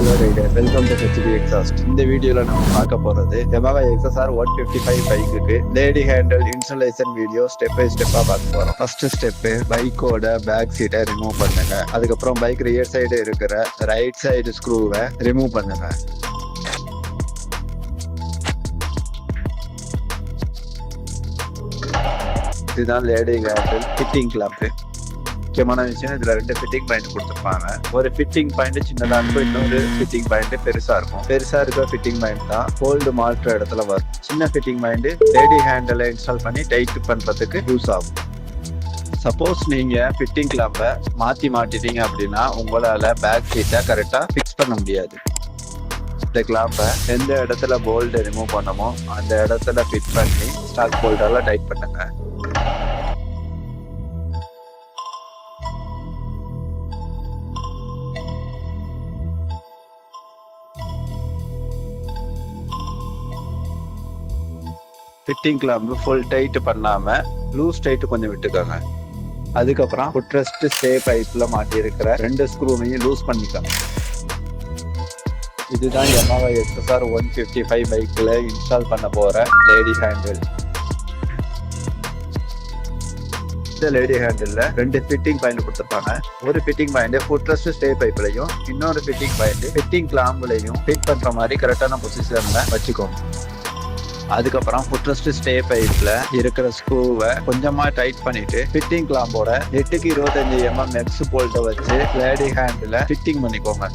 Hello Rider, welcome to HB Exhaust. இந்த வீடியோல நம்ம பார்க்க போறது Yamaha XSR 155 பைக்குக்கு lady handle installation video step by ஸ்டெப்பா பார்க்க போறோம். ஃபர்ஸ்ட் ஸ்டெப் பைக்கோட பேக் சீட்டை ரிமூவ் பண்ணுங்க. அதுக்கப்புறம் பைக் ரியர் சைடு இருக்கிற ரைட் சைடு ஸ்க்ரூவை ரிமூவ் பண்ணுங்க. இதுதான் லேடி ஹேண்டில் ஃபிட்டிங் கிளாம்ப். முக்கியமான விஷயம், இதுல 2 ஃபிட்டிங் பாயிண்ட் கொடுத்துருப்பாங்க. ஒரு ஃபிட்டிங் பாயிண்ட் சின்னதா இருக்கும், இன்னொரு ஃபிட்டிங் பாயிண்ட் பெருசா இருக்கும். பெருசா இருக்கிற ஃபிட்டிங் பாயிண்ட் தான் ஹோல்டு மாற்ற இடத்துல வரும். சின்ன fitting point lady handle install பண்ணி டைட் பண்றதுக்கு யூஸ் ஆகும். சப்போஸ் நீங்க ஃபிட்டிங் கிளாம்பை மாட்டிட்டீங்க அப்படின்னா உங்களால பேக் சீட்டை கரெக்டா ஃபிக்ஸ் பண்ண முடியாது. இந்த கிளாம்பை எந்த இடத்துல போல்டு ரிமூவ் பண்ணமோ அந்த இடத்துல ஃபிட் பண்ணி ஸ்டாக் போல்டால டைட் பண்ணுங்க. ஃபிட்டிங் கிளாம்பு ஃபுல் டைட் பண்ணாம லூஸ் டைட் கொஞ்சம் விட்டுக்கோங்க. அதுக்கப்புறம் ஃபுட்ரெஸ்ட் ஸ்டே பைப்ல மாட்டி இருக்கிற 2 ஸ்க்ரூவையும் லூஸ் பண்ணிக்கோங்க. இதுதான் Yamaha XSR 155 பைக்ல இன்ஸ்டால் பண்ண போற லேடி ஹேண்டில். இந்த லேடி ஹேண்டில்ல 2 ஃபிட்டிங் பாயிண்ட் கொடுத்துருப்பாங்க. ஒரு ஃபிட்டிங் பாயிண்ட் ஃபுட்ரெஸ்ட் ஸ்டே பைப்லையும், இன்னொரு ஃபிட்டிங் பாயிண்ட் ஃபிட்டிங் கிளாம்புலையும் ஃபிட் பண்ற மாதிரி கரெக்டான பொசிஷன்ல வச்சுக்கோங்க. அதுக்கப்புறம் ஃபுட்ரெஸ்ட் ஸ்டே பைப்ல இருக்கிற ஸ்க்ரூவை கொஞ்சமா டைட் பண்ணிட்டு ஃபிட்டிங் கிளாம்போட 8க்கு 25 mm எக்ஸ் போல்ட்டை வச்சு லேடி ஹேண்டில் ஃபிட்டிங் பண்ணிக்கோங்க.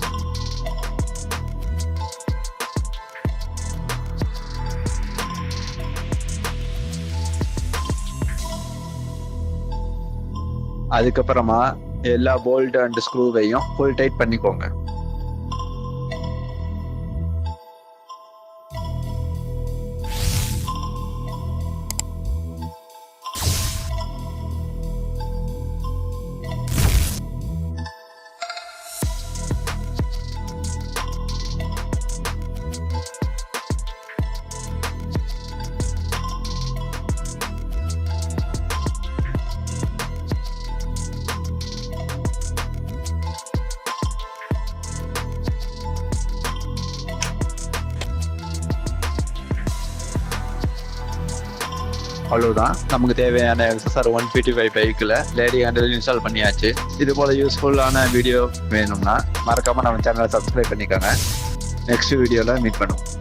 அதுக்கப்புறமா எல்லா போல்ட் அண்ட் ஸ்க்ரூவையும் ஃபுல் டைட் பண்ணிக்கோங்க. அவ்வளவுதான், நமக்கு தேவையான XSR 155 பைக்கில் லேடி ஹேண்டில் இன்ஸ்டால் பண்ணியாச்சு. இது போல யூஸ்ஃபுல்லான வீடியோ வேணும்னா மறக்காம நம்ம சேனலை சப்ஸ்கிரைப் பண்ணிக்கோங்க. நெக்ஸ்ட் வீடியோவில் மீட் பண்ணுவோம்.